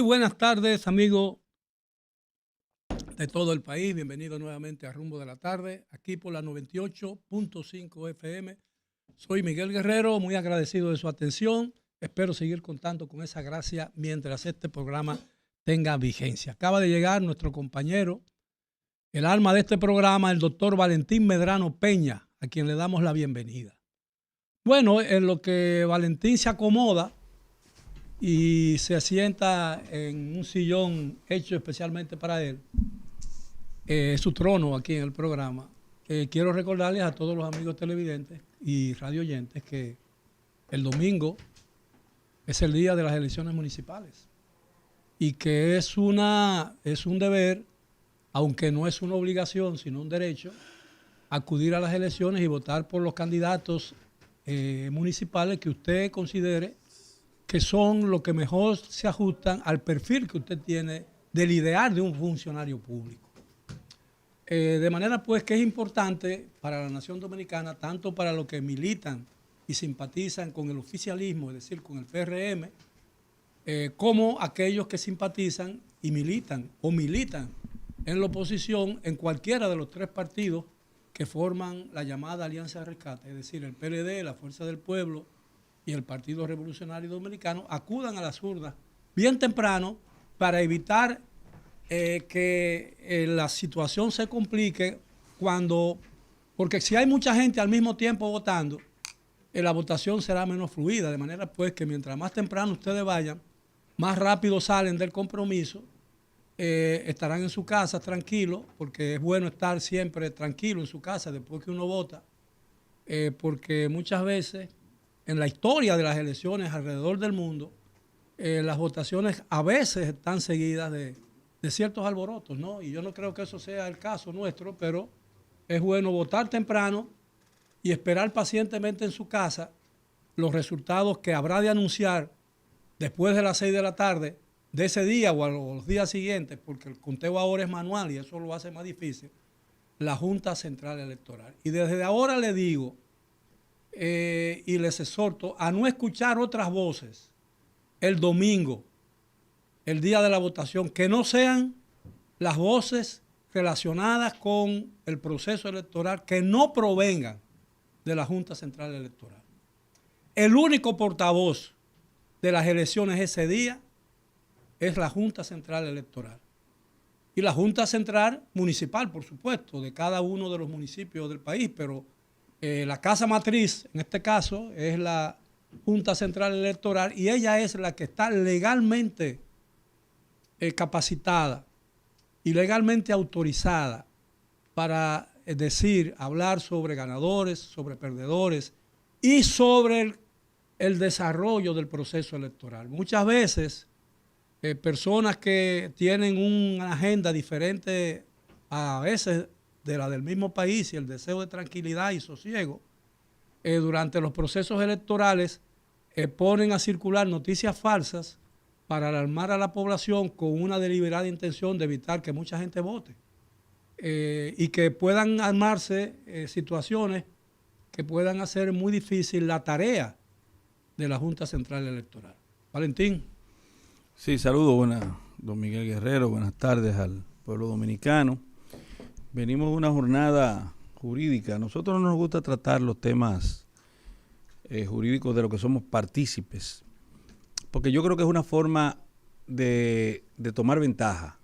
buenas tardes, amigos de todo el país. Bienvenidos nuevamente a Rumbo de la Tarde, aquí por la 98.5 FM. Soy Miguel Guerrero, muy agradecido de su atención. Espero seguir contando con esa gracia mientras este programa tenga vigencia. Acaba de llegar nuestro compañero, el alma de este programa, el doctor Valentín Medrano Peña, a quien le damos la bienvenida. Bueno, en lo que Valentín se acomoda y se asienta en un sillón hecho especialmente para él, su trono aquí en el programa, quiero recordarles a todos los amigos televidentes y radio oyentes que el domingo es el día de las elecciones municipales y que es un deber, aunque no es una obligación, sino un derecho, acudir a las elecciones y votar por los candidatos municipales que usted considere que son los que mejor se ajustan al perfil que usted tiene del ideal de un funcionario público. De manera pues que es importante para la nación dominicana, tanto para los que militan y simpatizan con el oficialismo, es decir, con el PRM, como aquellos que simpatizan y militan o militan en la oposición en cualquiera de los tres partidos que forman la llamada Alianza de Rescate, es decir, el PLD, la Fuerza del Pueblo y el Partido Revolucionario Dominicano, acudan a las urnas bien temprano para evitar que la situación se complique porque si hay mucha gente al mismo tiempo votando, la votación será menos fluida, de manera pues que mientras más temprano ustedes vayan, más rápido salen del compromiso, estarán en su casa tranquilos, porque es bueno estar siempre tranquilo en su casa después que uno vota, porque muchas veces en la historia de las elecciones alrededor del mundo, las votaciones a veces están seguidas de ciertos alborotos, ¿no? Y yo no creo que eso sea el caso nuestro, pero es bueno votar temprano y esperar pacientemente en su casa los resultados que habrá de anunciar después de las 6 de la tarde de ese día o a los días siguientes, porque el conteo ahora es manual y eso lo hace más difícil, la Junta Central Electoral. Y desde ahora le digo y les exhorto a no escuchar otras voces el domingo, el día de la votación, que no sean las voces relacionadas con el proceso electoral, que no provengan de la Junta Central Electoral. El único portavoz de las elecciones ese día es la Junta Central Electoral. Y la Junta Central Municipal, por supuesto, de cada uno de los municipios del país, pero la casa matriz, en este caso, es la Junta Central Electoral y ella es la que está legalmente capacitada y legalmente autorizada para hablar sobre ganadores, sobre perdedores y sobre el desarrollo del proceso electoral. Muchas veces personas que tienen una agenda diferente a veces de la del mismo país y el deseo de tranquilidad y sosiego, durante los procesos electorales ponen a circular noticias falsas para alarmar a la población con una deliberada intención de evitar que mucha gente vote y que puedan armarse situaciones que puedan hacer muy difícil la tarea de la Junta Central Electoral. Valentín. Sí, saludos, don Miguel Guerrero, buenas tardes al pueblo dominicano. Venimos de una jornada jurídica. A nosotros no nos gusta tratar los temas jurídicos de los que somos partícipes, porque yo creo que es una forma de tomar ventaja.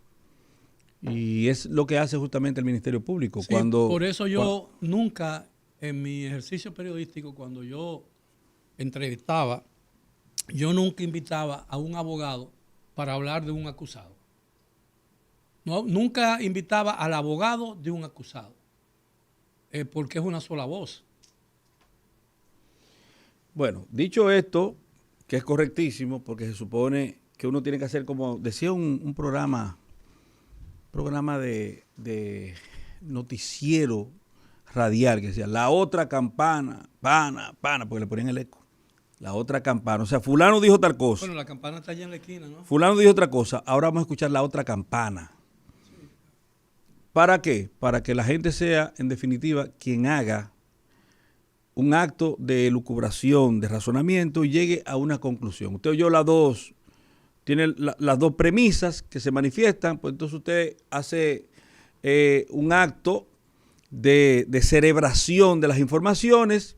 Y es lo que hace justamente el Ministerio Público. Sí, por eso yo nunca, en mi ejercicio periodístico, cuando yo entrevistaba, yo nunca invitaba a un abogado para hablar de un acusado. No, nunca invitaba al abogado de un acusado, porque es una sola voz. Bueno, dicho esto, que es correctísimo, porque se supone que uno tiene que hacer, como decía un programa de noticiero radial, que decía, la otra campana, pana, porque le ponían el eco. La otra campana, o sea, fulano dijo tal cosa. Bueno, la campana está allá en la esquina, ¿no? Fulano dijo otra cosa, ahora vamos a escuchar la otra campana. Sí. ¿Para qué? Para que la gente sea, en definitiva, quien haga un acto de elucubración, de razonamiento y llegue a una conclusión. Usted oyó las dos tiene las dos premisas que se manifiestan, pues entonces usted hace un acto de cerebración de las informaciones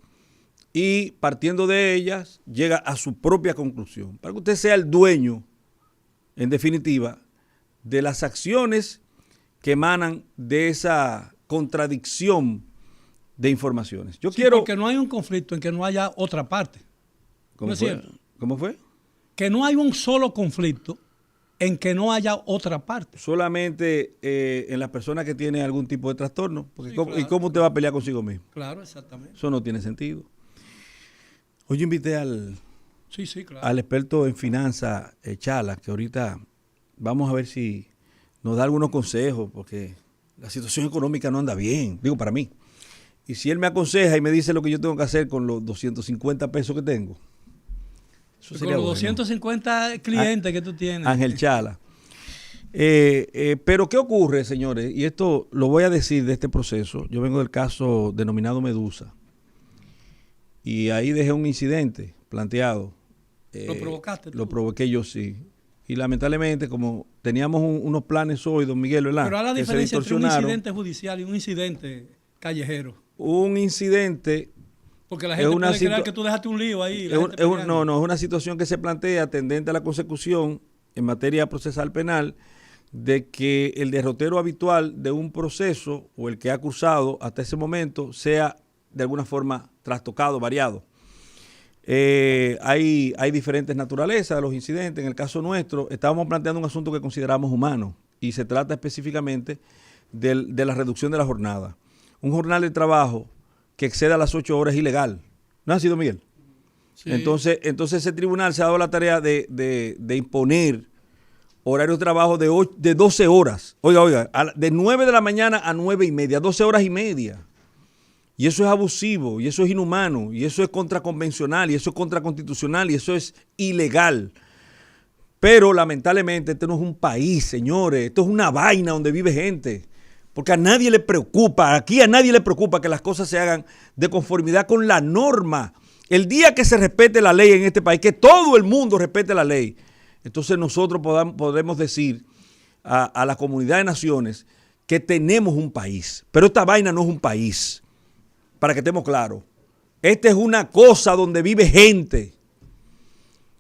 y partiendo de ellas llega a su propia conclusión, para que usted sea el dueño, en definitiva, de las acciones que emanan de esa contradicción de informaciones. Yo quiero... Porque no hay un conflicto en que no haya otra parte. ¿Cómo ¿No es fue? cierto? ¿Cómo fue? Que no hay un solo conflicto en que no haya otra parte. Solamente en las personas que tienen algún tipo de trastorno. Porque Sí, ¿cómo, claro. ¿y cómo usted va a pelear consigo mismo? Claro, exactamente. Eso no tiene sentido. Hoy yo invité al Sí, claro. experto en finanzas, Chala, que ahorita vamos a ver si nos da algunos consejos, porque la situación económica no anda bien, digo para mí. Y si él me aconseja y me dice lo que yo tengo que hacer con los 250 pesos que tengo, eso Con sería los bueno. 250 clientes que tú tienes. Ángel Chala. Pero ¿qué ocurre, señores? Y esto lo voy a decir de este proceso. Yo vengo del caso denominado Medusa. Y ahí dejé un incidente planteado. ¿Lo provocaste tú? Lo provoqué yo, sí. Y lamentablemente, como teníamos unos planes hoy, don Miguel, ¿verdad? Pero a la Que se diferencia entre un distorsionaron. incidente judicial y un incidente callejero. Un incidente... Porque la Es gente una puede creer situa- que tú dejaste un lío ahí. Es una situación que se plantea tendente a la consecución en materia procesal penal de que el derrotero habitual de un proceso o el que ha cursado hasta ese momento sea de alguna forma trastocado, variado. Hay diferentes naturalezas de los incidentes. En el caso nuestro, estábamos planteando un asunto que consideramos humano y se trata específicamente de la reducción de la jornada. Un jornal de trabajo que exceda las 8 horas es ilegal. ¿No ha sido, Miguel? Sí. Entonces ese tribunal se ha dado la tarea de imponer horarios de trabajo de 12 horas. Oiga, de 9 de la mañana a 9:30, 12 horas y media. Y eso es abusivo, y eso es inhumano, y eso es contraconvencional, y eso es contraconstitucional, y eso es ilegal. Pero lamentablemente este no es un país, señores. Esto es una vaina donde vive gente. Porque a nadie le preocupa, aquí a nadie le preocupa que las cosas se hagan de conformidad con la norma. El día que se respete la ley en este país, que todo el mundo respete la ley, entonces nosotros podemos decir a la comunidad de naciones que tenemos un país. Pero esta vaina no es un país, para que estemos claros. Esta es una cosa donde vive gente.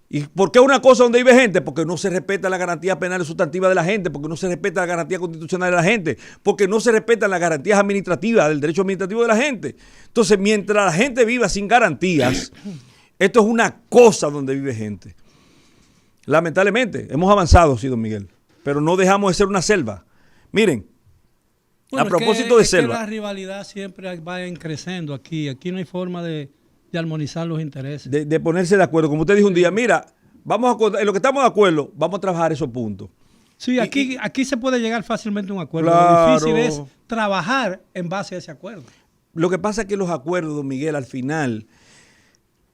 ¿Y por qué una cosa donde vive gente? Porque no se respeta la garantía penal y sustantiva de la gente, porque no se respeta la garantía constitucional de la gente, porque no se respetan las garantías administrativas del derecho administrativo de la gente. Entonces, mientras la gente viva sin garantías, esto es una cosa donde vive gente. Lamentablemente, hemos avanzado, sí, don Miguel, pero no dejamos de ser una selva. Miren, Bueno, a propósito de es selva. que la rivalidad siempre va creciendo aquí. Aquí no hay forma de armonizar los intereses. De ponerse de acuerdo. Como usted dijo un día, mira, en lo que estamos de acuerdo, vamos a trabajar esos puntos. Sí, aquí se puede llegar fácilmente a un acuerdo. Claro. Lo difícil es trabajar en base a ese acuerdo. Lo que pasa es que los acuerdos, don Miguel, al final,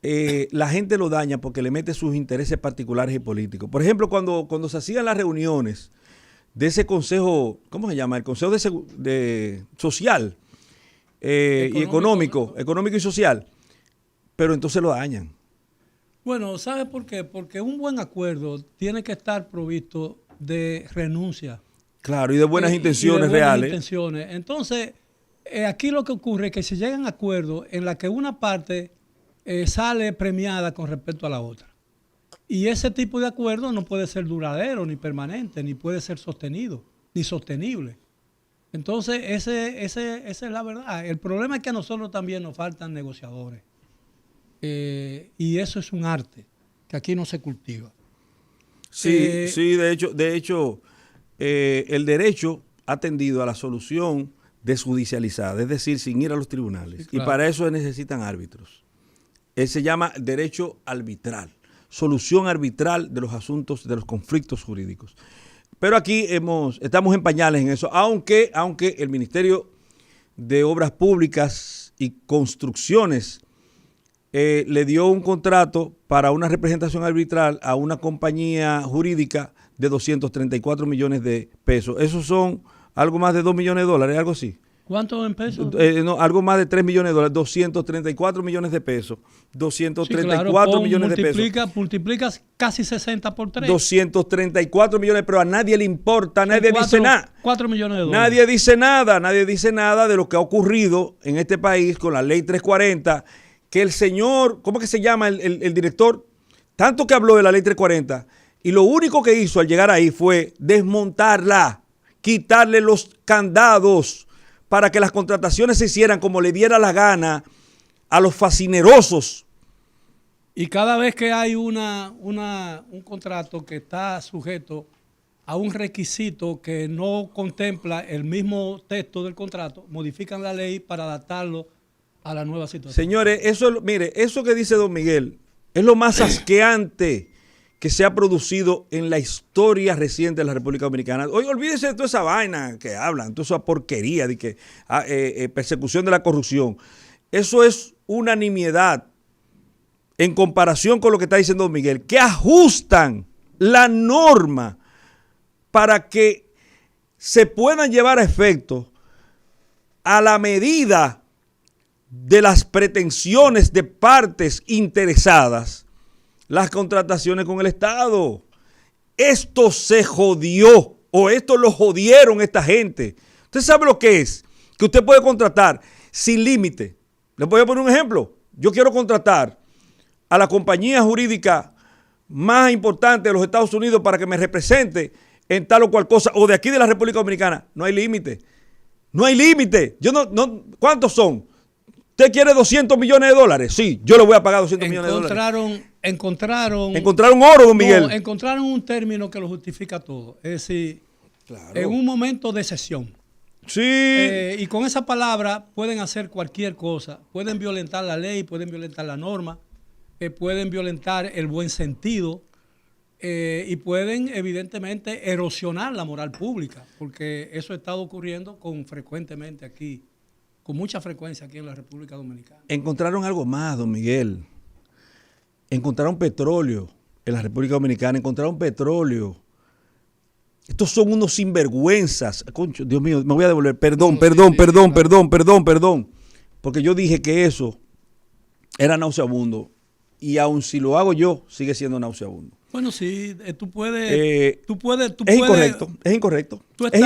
la gente lo daña porque le mete sus intereses particulares y políticos. Por ejemplo, cuando se hacían las reuniones de ese consejo, ¿cómo se llama? El consejo de social y económico y social. Pero entonces lo dañan. Bueno, ¿sabe por qué? Porque un buen acuerdo tiene que estar provisto de renuncia. Claro, y de buenas intenciones y de buenas reales. intenciones. Entonces, aquí lo que ocurre es que se llegan a acuerdos en la que una parte sale premiada con respecto a la otra. Y ese tipo de acuerdo no puede ser duradero, ni permanente, ni puede ser sostenido, ni sostenible. Entonces, esa es la verdad. El problema es que a nosotros también nos faltan negociadores. Y eso es un arte que aquí no se cultiva. Sí, de hecho, el derecho ha tendido a la solución desjudicializada, es decir, sin ir a los tribunales. Sí, claro. Y para eso necesitan árbitros. Se llama derecho arbitral, solución arbitral de los asuntos, de los conflictos jurídicos. Pero aquí estamos en pañales en eso, aunque el Ministerio de Obras Públicas y Construcciones le dio un contrato para una representación arbitral a una compañía jurídica de 234 millones de pesos. Esos son algo más de $2 millones, algo así. ¿Cuánto en pesos? No, algo más de 3 millones de dólares, 234 millones de pesos. 234 sí, claro, millones de pesos. Multiplicas casi 60 por 3. 234 millones, pero a nadie le importa, nadie dice nada. 4 millones de dólares. Nadie dice nada de lo que ha ocurrido en este país con la ley 340, que el señor, ¿cómo que se llama el director? Tanto que habló de la ley 340, y lo único que hizo al llegar ahí fue desmontarla, quitarle los candados para que las contrataciones se hicieran como le diera la gana a los fascinerosos. Y cada vez que hay un contrato que está sujeto a un requisito que no contempla el mismo texto del contrato, modifican la ley para adaptarlo a la nueva situación. Señores, mire, eso que dice don Miguel es lo más asqueante que se ha producido en la historia reciente de la República Dominicana. Oye, olvídese de toda esa vaina que hablan, toda esa porquería de que persecución de la corrupción. Eso es una nimiedad en comparación con lo que está diciendo don Miguel, que ajustan la norma para que se puedan llevar a efecto a la medida de las pretensiones de partes interesadas las contrataciones con el Estado. Esto se jodió, o esto lo jodieron esta gente. ¿Usted sabe lo que es? Que usted puede contratar sin límite. Le voy a poner un ejemplo. Yo quiero contratar a la compañía jurídica más importante de los Estados Unidos para que me represente en tal o cual cosa, o de aquí de la República Dominicana. No hay límite. No hay límite. ¿Cuántos son? ¿Usted quiere 200 millones de dólares? Sí, yo le voy a pagar 200 millones de dólares. Encontraron oro, don Miguel. No, encontraron un término que lo justifica todo. Es decir, claro, en un momento de excepción. Sí. Y con esa palabra pueden hacer cualquier cosa. Pueden violentar la ley, pueden violentar la norma, pueden violentar el buen sentido y pueden, evidentemente, erosionar la moral pública, porque eso ha estado ocurriendo frecuentemente aquí. Con mucha frecuencia aquí en la República Dominicana. Encontraron algo más, don Miguel. Encontraron petróleo en la República Dominicana. Encontraron petróleo. Estos son unos sinvergüenzas. Concho, Dios mío, me voy a devolver. Perdón. Porque yo dije que eso era nauseabundo. Y aun si lo hago yo, sigue siendo nauseabundo. Bueno, sí, tú puedes. Es incorrecto. Es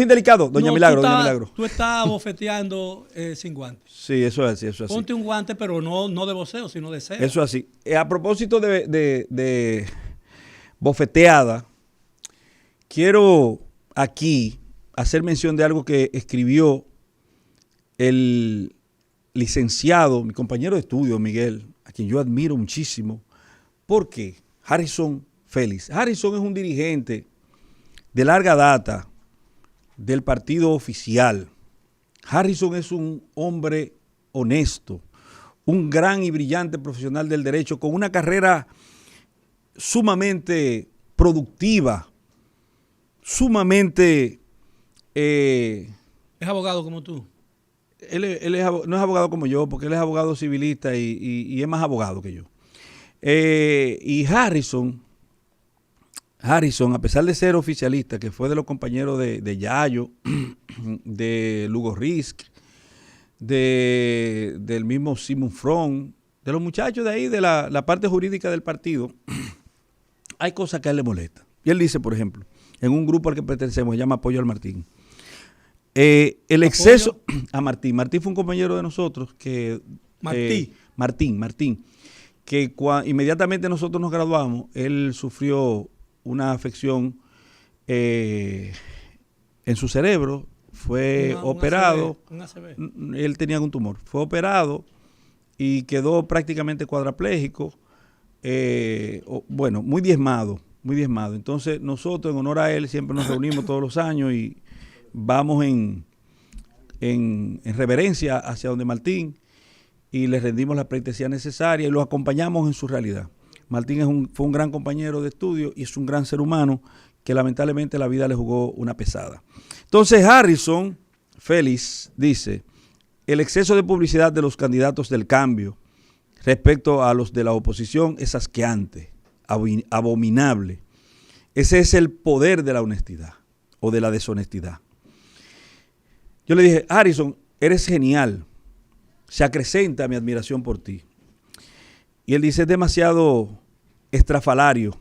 indelicado, doña Milagro. Tú estás bofeteando sin guantes. Sí, eso es así. Ponte un guante, pero no de voceo, sino de cera. Eso es así. A propósito de bofeteada, quiero aquí hacer mención de algo que escribió el licenciado, mi compañero de estudio, Miguel, a quien yo admiro muchísimo. ¿Por qué? Harrison Félix. Harrison es un dirigente de larga data del partido oficial. Harrison es un hombre honesto, un gran y brillante profesional del derecho con una carrera sumamente productiva, sumamente... ¿Es abogado como tú? No es abogado como yo, porque él es abogado civilista y es más abogado que yo. Y Harrison, a pesar de ser oficialista, que fue de los compañeros de Yayo, de Lugo Risk, del mismo Simon Front, de los muchachos de ahí, de la parte jurídica del partido, hay cosas que a él le molestan. Y él dice, por ejemplo, en un grupo al que pertenecemos, se llama Apoyo al Martín, el exceso a Martín. Martín fue un compañero de nosotros que... Martín. Que inmediatamente nosotros nos graduamos, él sufrió una afección en su cerebro, fue operado, un ACV. Él tenía un tumor, fue operado y quedó prácticamente cuadraplégico, muy diezmado. Entonces nosotros en honor a él siempre nos reunimos todos los años y vamos en reverencia hacia donde Martín, y le rendimos la pleitesía necesaria y lo acompañamos en su realidad. Martín fue un gran compañero de estudio y es un gran ser humano que lamentablemente la vida le jugó una pesada. Entonces Harrison Félix dice, el exceso de publicidad de los candidatos del cambio respecto a los de la oposición es asqueante, abominable. Ese es el poder de la honestidad o de la deshonestidad. Yo le dije, Harrison, eres genial. Se acrecenta mi admiración por ti. Y él dice, es demasiado estrafalario.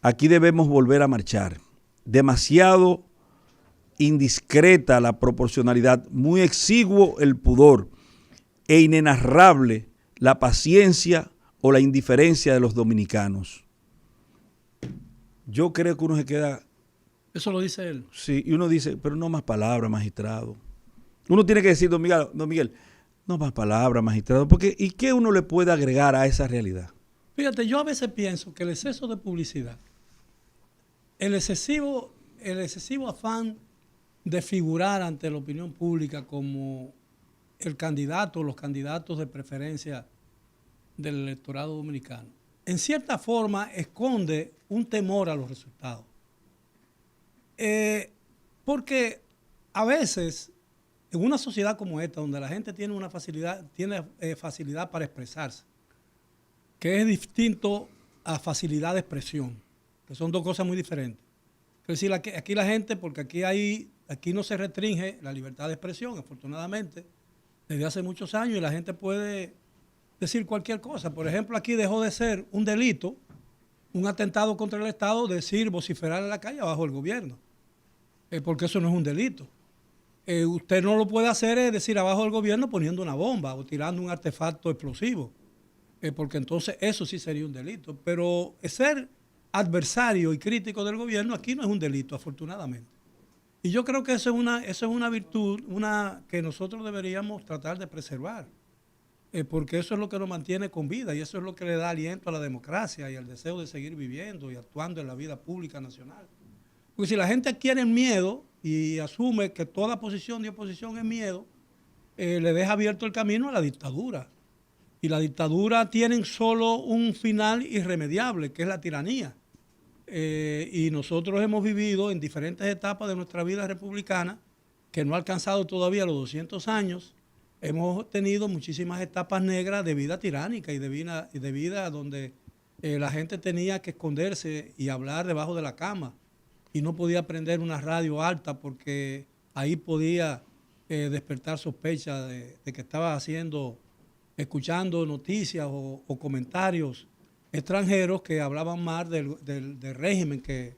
Aquí debemos volver a marchar. Demasiado indiscreta la proporcionalidad, muy exiguo el pudor e inenarrable la paciencia o la indiferencia de los dominicanos. Yo creo que uno se queda... Eso lo dice él. Sí, y uno dice, pero no más palabras, magistrado. Uno tiene que decir, don Miguel, no más palabras, magistrado, porque ¿y qué uno le puede agregar a esa realidad? Fíjate, yo a veces pienso que el exceso de publicidad, el excesivo afán de figurar ante la opinión pública como el candidato o los candidatos de preferencia del electorado dominicano, en cierta forma esconde un temor a los resultados. Porque a veces, en una sociedad como esta, donde la gente tiene una facilidad para expresarse, que es distinto a facilidad de expresión, que son dos cosas muy diferentes. Es decir, aquí la gente, porque aquí no se restringe la libertad de expresión, afortunadamente, desde hace muchos años, y la gente puede decir cualquier cosa. Por ejemplo, aquí dejó de ser un delito, un atentado contra el Estado, vociferar en la calle bajo el gobierno, porque eso no es un delito. Usted no lo puede hacer, es decir, abajo del gobierno poniendo una bomba o tirando un artefacto explosivo, porque entonces eso sí sería un delito. Pero ser adversario y crítico del gobierno aquí no es un delito, afortunadamente. Y yo creo que eso es una virtud que nosotros deberíamos tratar de preservar, porque eso es lo que nos mantiene con vida y eso es lo que le da aliento a la democracia y al deseo de seguir viviendo y actuando en la vida pública nacional. Porque si la gente adquiere miedo y asume que toda posición de oposición es miedo, le deja abierto el camino a la dictadura. Y la dictadura tiene solo un final irremediable, que es la tiranía. Y nosotros hemos vivido en diferentes etapas de nuestra vida republicana, que no ha alcanzado todavía los 200 años. Hemos tenido muchísimas etapas negras de vida tiránica y de vida donde la gente tenía que esconderse y hablar debajo de la cama. Y no podía prender una radio alta porque ahí podía despertar sospecha de que estaba escuchando noticias o comentarios extranjeros que hablaban mal del régimen que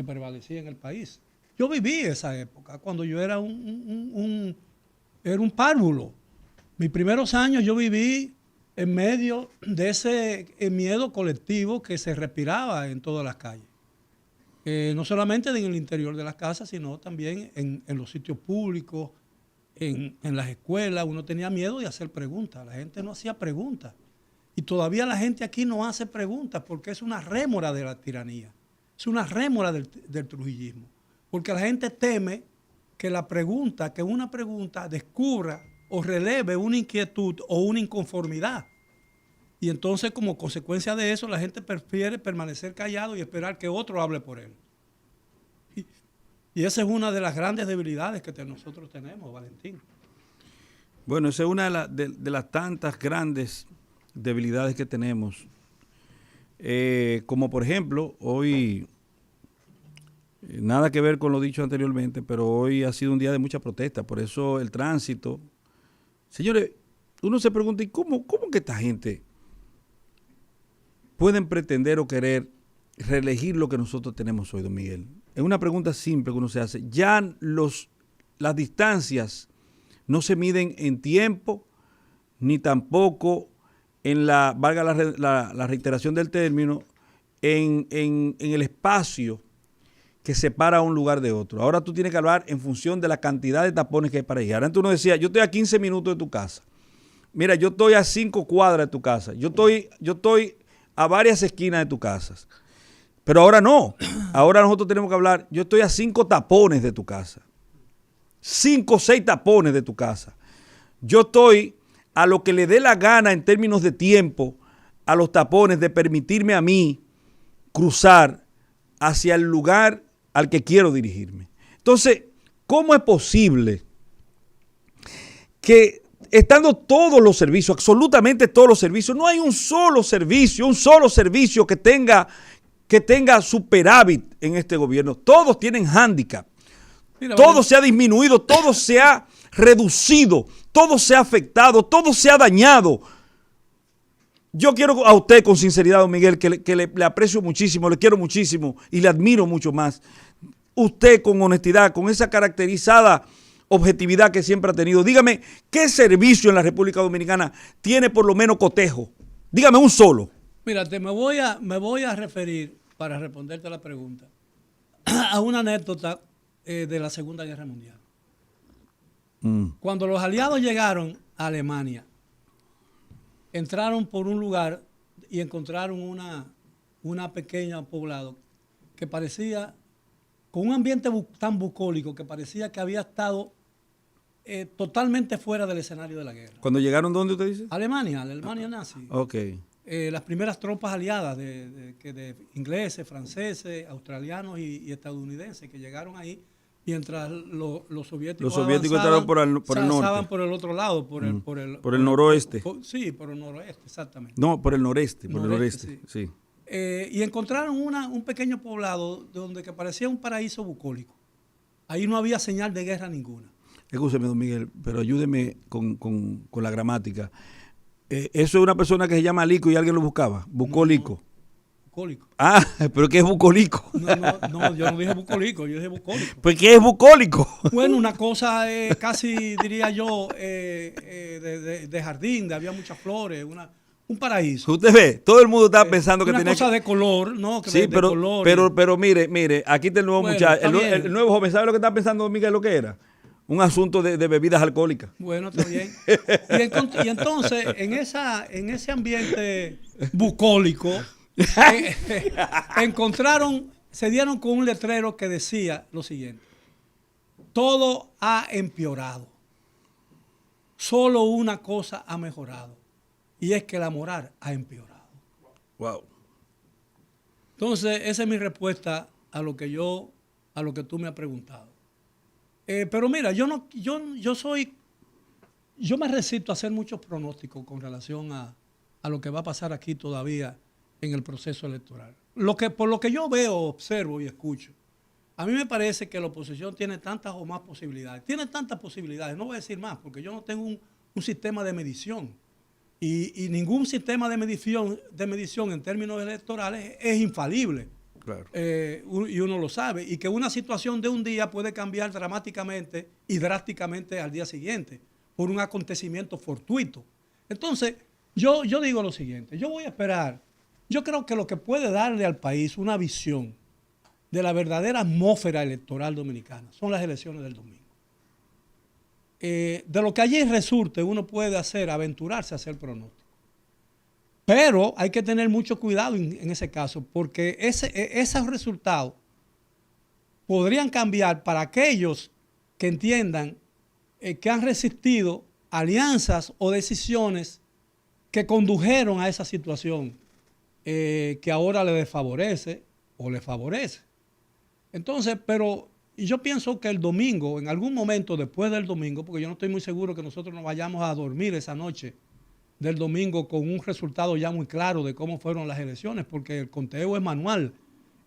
prevalecía en el país. Yo viví esa época cuando yo era un párvulo. Mis primeros años yo viví en medio de ese miedo colectivo que se respiraba en todas las calles. No solamente en el interior de las casas, sino también en los sitios públicos, en las escuelas. Uno tenía miedo de hacer preguntas. La gente no hacía preguntas. Y todavía la gente aquí no hace preguntas porque es una rémora de la tiranía. Es una rémora del trujillismo. Porque la gente teme que una pregunta descubra o releve una inquietud o una inconformidad. Y entonces, como consecuencia de eso, la gente prefiere permanecer callado y esperar que otro hable por él. Y esa es una de las grandes debilidades que nosotros tenemos, Valentín. Bueno, esa es una de las tantas grandes debilidades que tenemos. Como por ejemplo, hoy, nada que ver con lo dicho anteriormente, pero hoy ha sido un día de mucha protesta. Por eso el tránsito. Señores, uno se pregunta, ¿y cómo que esta gente pueden pretender o querer reelegir lo que nosotros tenemos hoy, don Miguel? Es una pregunta simple que uno se hace. Ya las distancias no se miden en tiempo, ni tampoco valga la reiteración del término, en el espacio que separa un lugar de otro. Ahora tú tienes que hablar en función de la cantidad de tapones que hay para llegar. Antes uno decía, yo estoy a 15 minutos de tu casa. Mira, yo estoy a 5 cuadras de tu casa. Yo estoy a varias esquinas de tu casa. Pero ahora no. Ahora nosotros tenemos que hablar, yo estoy a 5 tapones de tu casa. 5 o 6 tapones de tu casa. Yo estoy a lo que le dé la gana en términos de tiempo a los tapones de permitirme a mí cruzar hacia el lugar al que quiero dirigirme. Entonces, ¿cómo es posible que estando todos los servicios, absolutamente todos los servicios, no hay un solo servicio que tenga superávit en este gobierno? Todos tienen hándicap, todo se ha disminuido, todo se ha reducido, todo se ha afectado, todo se ha dañado. Yo quiero a usted con sinceridad, don Miguel, que le aprecio muchísimo, le quiero muchísimo y le admiro mucho más. Usted con honestidad, con esa caracterizada objetividad que siempre ha tenido, dígame, ¿qué servicio en la República Dominicana tiene por lo menos cotejo? Dígame un solo. Mírate, me voy a referir, para responderte la pregunta, a una anécdota de la Segunda Guerra Mundial. Cuando los aliados llegaron a Alemania, entraron por un lugar y encontraron una pequeña poblado que parecía, con un ambiente tan bucólico, que parecía que había estado totalmente fuera del escenario de la guerra. ¿Cuando llegaron dónde usted dice? Alemania nazi. Ok. Las primeras tropas aliadas de ingleses, franceses, australianos y estadounidenses que llegaron ahí, mientras los soviéticos entraron por el norte. Avanzaban por el otro lado, por el noroeste. Sí, por el noroeste, exactamente. No, por el noreste, por el noreste, sí. Y encontraron un pequeño poblado donde que parecía un paraíso bucólico. Ahí no había señal de guerra ninguna. Escúcheme, don Miguel, pero ayúdeme con la gramática. Eso es una persona que se llama Lico y alguien lo buscaba. Bucólico. Bucólico. Ah, pero ¿qué es bucólico? No, yo no dije bucólico, yo dije bucólico. ¿Pues qué es bucólico? Bueno, una cosa casi, diría yo, de jardín, de había muchas flores, un paraíso. Usted ve, todo el mundo estaba pensando que una tenía cosa de color, ¿no? Sí, pero mire, aquí está el nuevo muchacho, el nuevo joven. ¿Sabe lo que está pensando don Miguel lo que era? Un asunto de bebidas alcohólicas. Bueno, está bien. Y entonces, en ese ambiente bucólico, se dieron con un letrero que decía lo siguiente: todo ha empeorado. Solo una cosa ha mejorado. Y es que la moral ha empeorado. Wow. Entonces, esa es mi respuesta a lo que tú me has preguntado. Pero mira, yo me resisto a hacer muchos pronósticos con relación a lo que va a pasar aquí todavía en el proceso electoral. Por lo que yo veo, observo y escucho, a mí me parece que la oposición tiene tantas o más posibilidades. Tiene tantas posibilidades, no voy a decir más, porque yo no tengo un sistema de medición. Y ningún sistema de medición en términos electorales es infalible. Claro. Y uno lo sabe. Y que una situación de un día puede cambiar dramáticamente y drásticamente al día siguiente por un acontecimiento fortuito. Entonces, yo digo lo siguiente. Yo voy a esperar. Yo creo que lo que puede darle al país una visión de la verdadera atmósfera electoral dominicana son las elecciones del domingo. De lo que allí resulte, uno puede aventurarse a hacer pronóstico. Pero hay que tener mucho cuidado en ese caso, porque esos resultados podrían cambiar para aquellos que entiendan que han resistido alianzas o decisiones que condujeron a esa situación que ahora le desfavorece o le favorece. Entonces, y yo pienso que el domingo, en algún momento después del domingo, porque yo no estoy muy seguro que nosotros nos vayamos a dormir esa noche del domingo con un resultado ya muy claro de cómo fueron las elecciones, porque el conteo es manual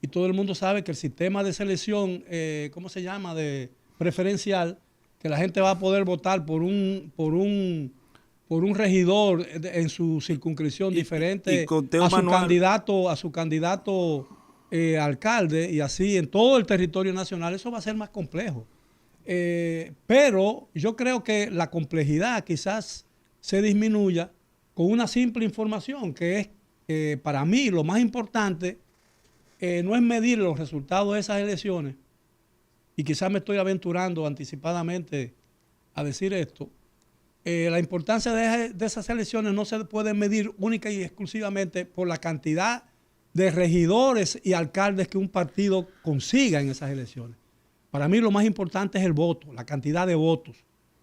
y todo el mundo sabe que el sistema de selección, ¿cómo se llama?, de preferencial, que la gente va a poder votar por un regidor en su circunscripción diferente a su candidato alcalde, y así en todo el territorio nacional. Eso va a ser más complejo. Pero yo creo que la complejidad quizás se disminuya con una simple información, que es que para mí lo más importante no es medir los resultados de esas elecciones, y quizás me estoy aventurando anticipadamente a decir esto. La importancia de esas elecciones no se puede medir única y exclusivamente por la cantidad de regidores y alcaldes que un partido consiga en esas elecciones. Para mí lo más importante es el voto, la cantidad de votos.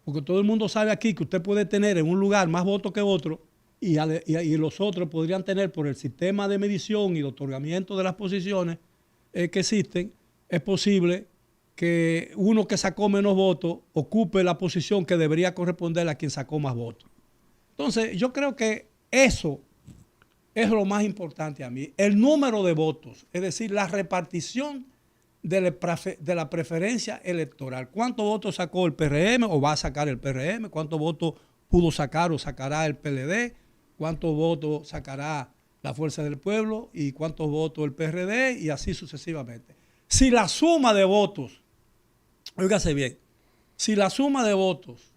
Porque todo el mundo sabe aquí que usted puede tener en un lugar más votos que otro, y los otros podrían tener, por el sistema de medición y de otorgamiento de las posiciones que existen, es posible que uno que sacó menos votos ocupe la posición que debería corresponder a quien sacó más votos. Entonces, yo creo que eso es lo más importante a mí. El número de votos, es decir, la repartición de la preferencia electoral. ¿Cuántos votos sacó el PRM o va a sacar el PRM? ¿Cuántos votos pudo sacar o sacará el PLD? ¿Cuántos votos sacará la Fuerza del Pueblo? ¿Y cuántos votos el PRD? Y así sucesivamente. Si la suma de votos, óigase bien, si la suma de votos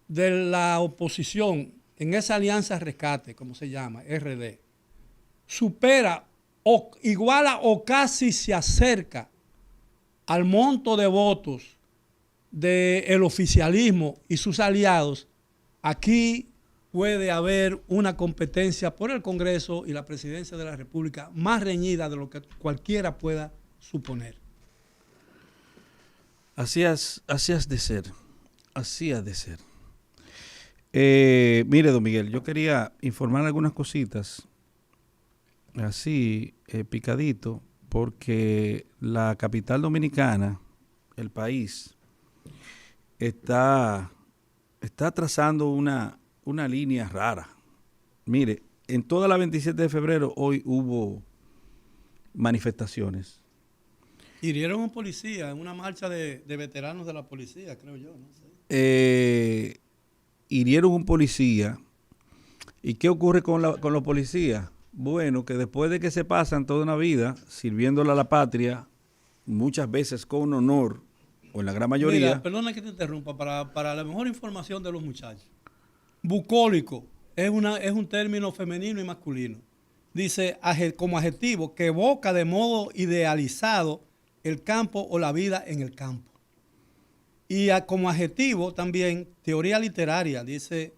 de la oposición en esa alianza rescate, como se llama, RD, supera o iguala o casi se acerca al monto de votos del oficialismo y sus aliados, aquí puede haber una competencia por el Congreso y la presidencia de la República más reñida de lo que cualquiera pueda suponer. Así has de ser. Así ha de ser. Mire, don Miguel, yo quería informar algunas cositas, así, picadito, porque la capital dominicana, el país, está trazando una línea rara. Mire, en toda la 27 de febrero hoy hubo manifestaciones. Hirieron a un policía en una marcha de veteranos de la policía, creo yo, no sé. Hirieron un policía. ¿Y qué ocurre con los policías? Bueno, que después de que se pasan toda una vida sirviéndole a la patria, muchas veces con honor, o en la gran mayoría. Mira, perdona que te interrumpa, para la mejor información de los muchachos. Bucólico es un término femenino y masculino. Dice como adjetivo que evoca de modo idealizado el campo o la vida en el campo. Y como adjetivo también, teoría literaria, dice,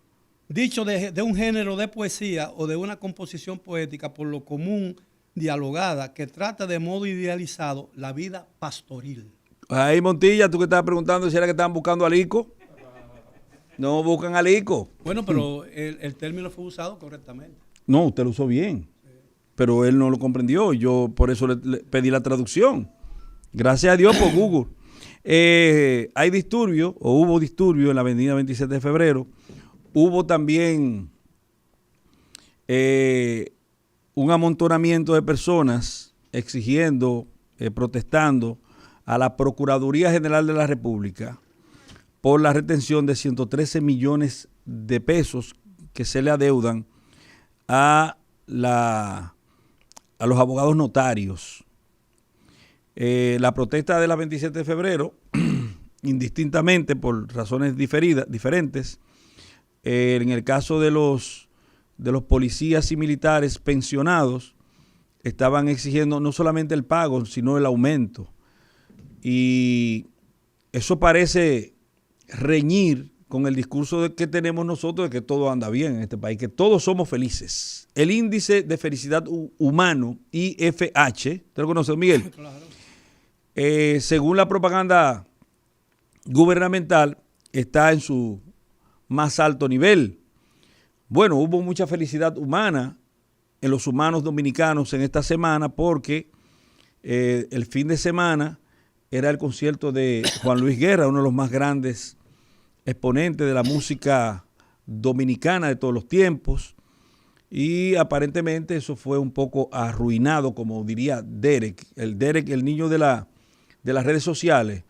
dicho de un género de poesía o de una composición poética por lo común dialogada que trata de modo idealizado la vida pastoril. Ahí, Montilla, tú que estabas preguntando si era que estaban buscando al ICO. No buscan al ICO. Bueno, pero el término fue usado correctamente. No, usted lo usó bien, pero él no lo comprendió. Yo por eso le pedí la traducción. Gracias a Dios por Google. Hay disturbio, o hubo disturbio en la avenida 27 de febrero. Hubo también un amontonamiento de personas exigiendo, protestando a la Procuraduría General de la República por la retención de 113 millones de pesos que se le adeudan a los abogados notarios. La protesta de la 27 de febrero, indistintamente por razones diferentes, en el caso de los policías y militares pensionados, estaban exigiendo no solamente el pago, sino el aumento. Y eso parece reñir con el discurso que tenemos nosotros de que todo anda bien en este país, que todos somos felices. El índice de felicidad humano, IFH, ¿te lo conoces, Miguel? Claro. Según la propaganda gubernamental, está en su más alto nivel. Bueno, hubo mucha felicidad humana en los humanos dominicanos en esta semana porque el fin de semana era el concierto de Juan Luis Guerra, uno de los más grandes exponentes de la música dominicana de todos los tiempos, y aparentemente eso fue un poco arruinado, como diría Derek, el niño de las redes sociales,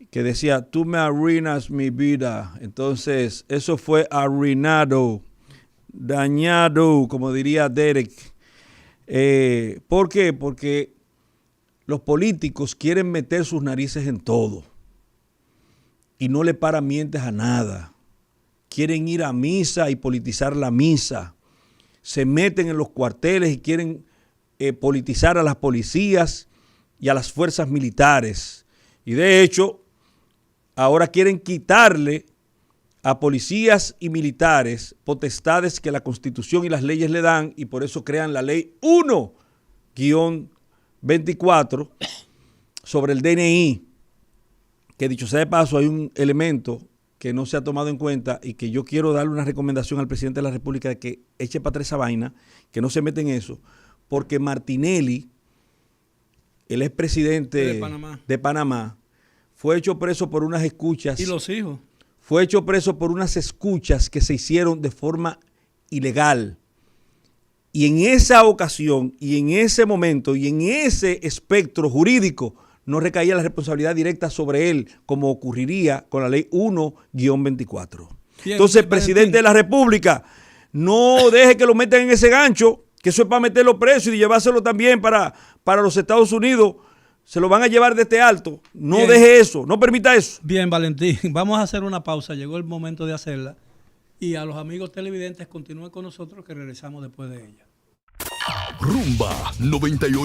que decía, tú me arruinas mi vida. Entonces eso fue arruinado, dañado, como diría Derek. ¿Por qué? Porque los políticos quieren meter sus narices en todo y no le paran mientes a nada. Quieren ir a misa y politizar la misa. Se meten en los cuarteles y quieren politizar a las policías y a las fuerzas militares. Y de hecho, ahora quieren quitarle a policías y militares potestades que la Constitución y las leyes le dan, y por eso crean la ley 1-24 sobre el DNI, que dicho sea de paso, hay un elemento que no se ha tomado en cuenta y que yo quiero darle una recomendación al presidente de la República de que eche para atrás esa vaina, que no se mete en eso, porque Martinelli, el expresidente de Panamá, fue hecho preso por unas escuchas. ¿Y los hijos? Fue hecho preso por unas escuchas que se hicieron de forma ilegal. Y en esa ocasión, y en ese momento, y en ese espectro jurídico, no recaía la responsabilidad directa sobre él, como ocurriría con la ley 1-24. Entonces, presidente de la República, no deje que lo metan en ese gancho, que eso es para meterlo preso y llevárselo también para los Estados Unidos. Se lo van a llevar de este alto. No deje eso, no permita eso. Bien, Valentín, vamos a hacer una pausa. Llegó el momento de hacerla. Y a los amigos televidentes, continúen con nosotros que regresamos después de ella. Rumba 98.